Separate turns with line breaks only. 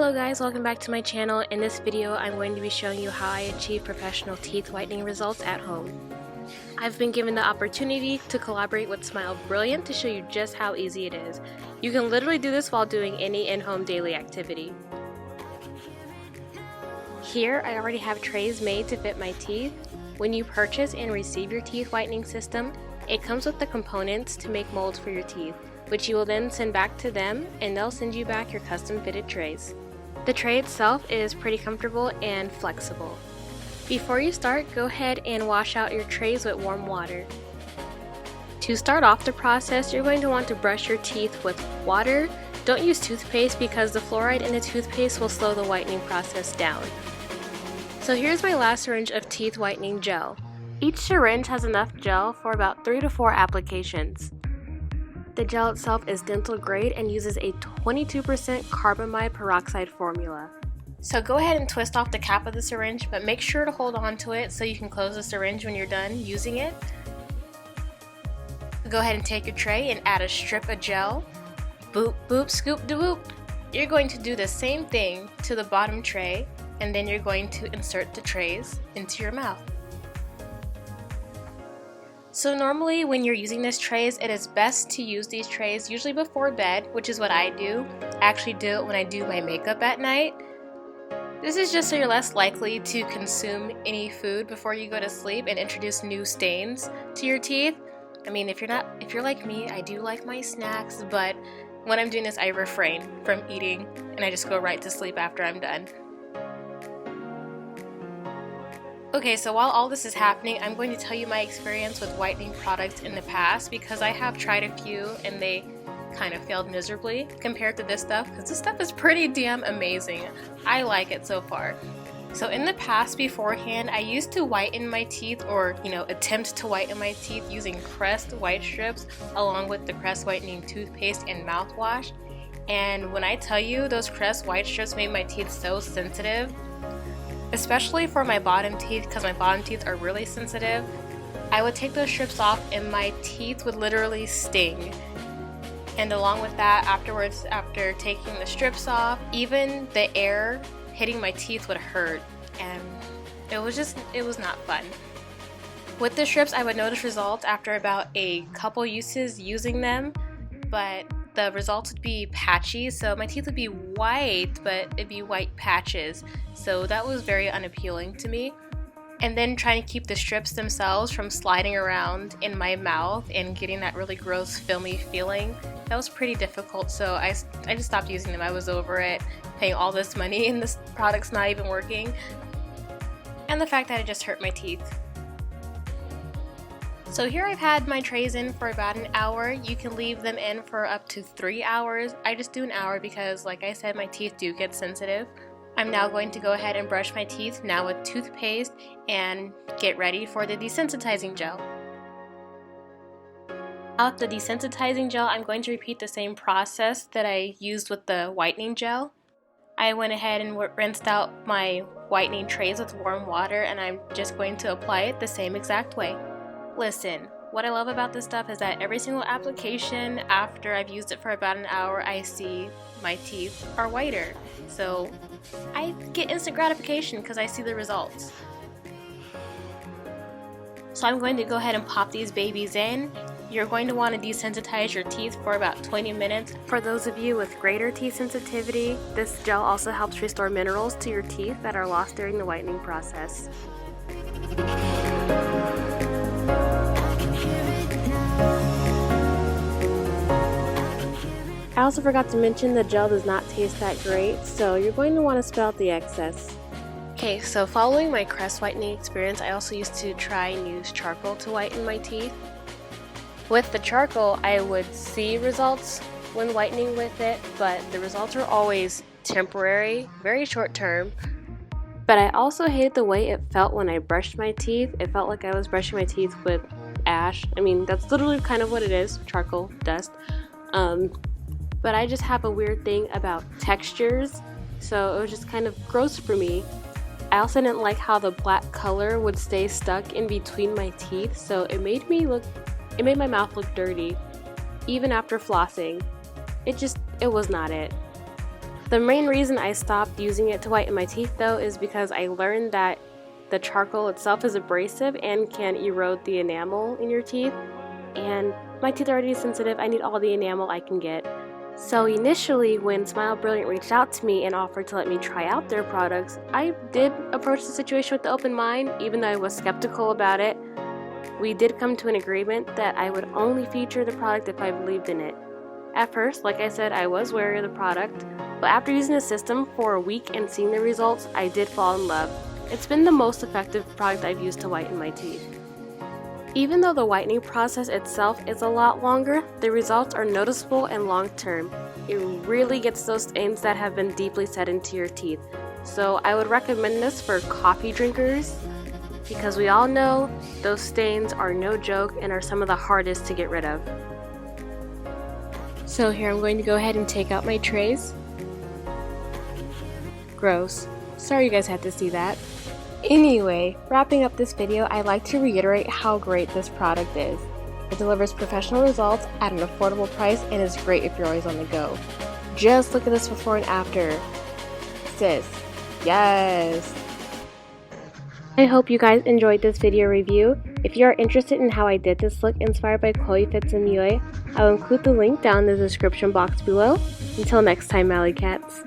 Hello guys, welcome back to my channel. In this video, I'm going to be showing you how I achieve professional teeth whitening results at home. I've been given the opportunity to collaborate with Smile Brilliant to show you just how easy it is. You can literally do this while doing any in-home daily activity. Here, I already have trays made to fit my teeth. When you purchase and receive your teeth whitening system, it comes with the components to make molds for your teeth, which you will then send back to them and they'll send you back your custom fitted trays. The tray itself is pretty comfortable and flexible. Before you start, go ahead and wash out your trays with warm water. To start off the process, you're going to want to brush your teeth with water. Don't use toothpaste because the fluoride in the toothpaste will slow the whitening process down. So here's my last syringe of teeth whitening gel. Each syringe has enough gel for about 3 to 4 applications. The gel itself is dental grade and uses a 22% carbamide peroxide formula. So go ahead and twist off the cap of the syringe, but make sure to hold on to it so you can close the syringe when you're done using it. Go ahead and take your tray and add a strip of gel. Boop, boop, scoop, da boop. You're going to do the same thing to the bottom tray, and then you're going to insert the trays into your mouth. So normally when you're using these trays, it is best to use these trays usually before bed, which is what I do. I actually do it when I do my makeup at night. This is just so you're less likely to consume any food before you go to sleep and introduce new stains to your teeth. I mean, if you're like me, I do like my snacks, but when I'm doing this, I refrain from eating and I just go right to sleep after I'm done. Okay, so while all this is happening, I'm going to tell you my experience with whitening products in the past because I have tried a few and they kind of failed miserably compared to this stuff because this stuff is pretty damn amazing. I like it so far. So in the past beforehand, I used to whiten my teeth or, attempt to whiten my teeth using Crest white strips along with the Crest whitening toothpaste and mouthwash. And when I tell you those Crest white strips made my teeth so sensitive, especially for my bottom teeth because my bottom teeth are really sensitive, I would take those strips off and my teeth would literally sting. And along with that, afterwards, after taking the strips off, even the air hitting my teeth would hurt, and it was not fun. With the strips, I would notice results after about a couple uses using them, but the results would be patchy, so my teeth would be white, but it'd be white patches, so that was very unappealing to me. And then trying to keep the strips themselves from sliding around in my mouth and getting that really gross filmy feeling, that was pretty difficult, so I just stopped using them. I was over it, paying all this money and this product's not even working, and the fact that it just hurt my teeth. So here I've had my trays in for about an hour. You can leave them in for up to 3 hours. I just do an hour because, like I said, my teeth do get sensitive. I'm now going to go ahead and brush my teeth now with toothpaste and get ready for the desensitizing gel. Out the desensitizing gel, I'm going to repeat the same process that I used with the whitening gel. I went ahead and rinsed out my whitening trays with warm water, and I'm just going to apply it the same exact way. Listen, what I love about this stuff is that every single application after I've used it for about an hour, I see my teeth are whiter. So I get instant gratification because I see the results. So I'm going to go ahead and pop these babies in. You're going to want to desensitize your teeth for about 20 minutes. For those of you with greater teeth sensitivity, this gel also helps restore minerals to your teeth that are lost during the whitening process. I also forgot to mention the gel does not taste that great, so you're going to want to spit out the excess. Okay, so following my Crest whitening experience, I also used to try and use charcoal to whiten my teeth. With the charcoal, I would see results when whitening with it, but the results are always temporary, very short term. But I also hated the way it felt when I brushed my teeth. It felt like I was brushing my teeth with ash. I mean, that's literally kind of what it is, charcoal dust. But I just have a weird thing about textures, so it was just kind of gross for me. I also didn't like how the black color would stay stuck in between my teeth, so it made my mouth look dirty, even after flossing. It was not it. The main reason I stopped using it to whiten my teeth though is because I learned that the charcoal itself is abrasive and can erode the enamel in your teeth, and my teeth are already sensitive. I need all the enamel I can get. So initially, when Smile Brilliant reached out to me and offered to let me try out their products, I did approach the situation with an open mind, even though I was skeptical about it. We did come to an agreement that I would only feature the product if I believed in it. At first, like I said, I was wary of the product, but after using the system for a week and seeing the results, I did fall in love. It's been the most effective product I've used to whiten my teeth. Even though the whitening process itself is a lot longer, the results are noticeable and long-term. It really gets those stains that have been deeply set into your teeth. So I would recommend this for coffee drinkers, because we all know those stains are no joke and are some of the hardest to get rid of. So here I'm going to go ahead and take out my trays. Gross. Sorry you guys had to see that. Anyway, wrapping up this video, I'd like to reiterate how great this product is. It delivers professional results at an affordable price and is great if you're always on the go. Just look at this before and after. Sis, yes! I hope you guys enjoyed this video review. If you are interested in how I did this look inspired by Chloe Fitz and Miele, I will include the link down in the description box below. Until next time, Mally Cats.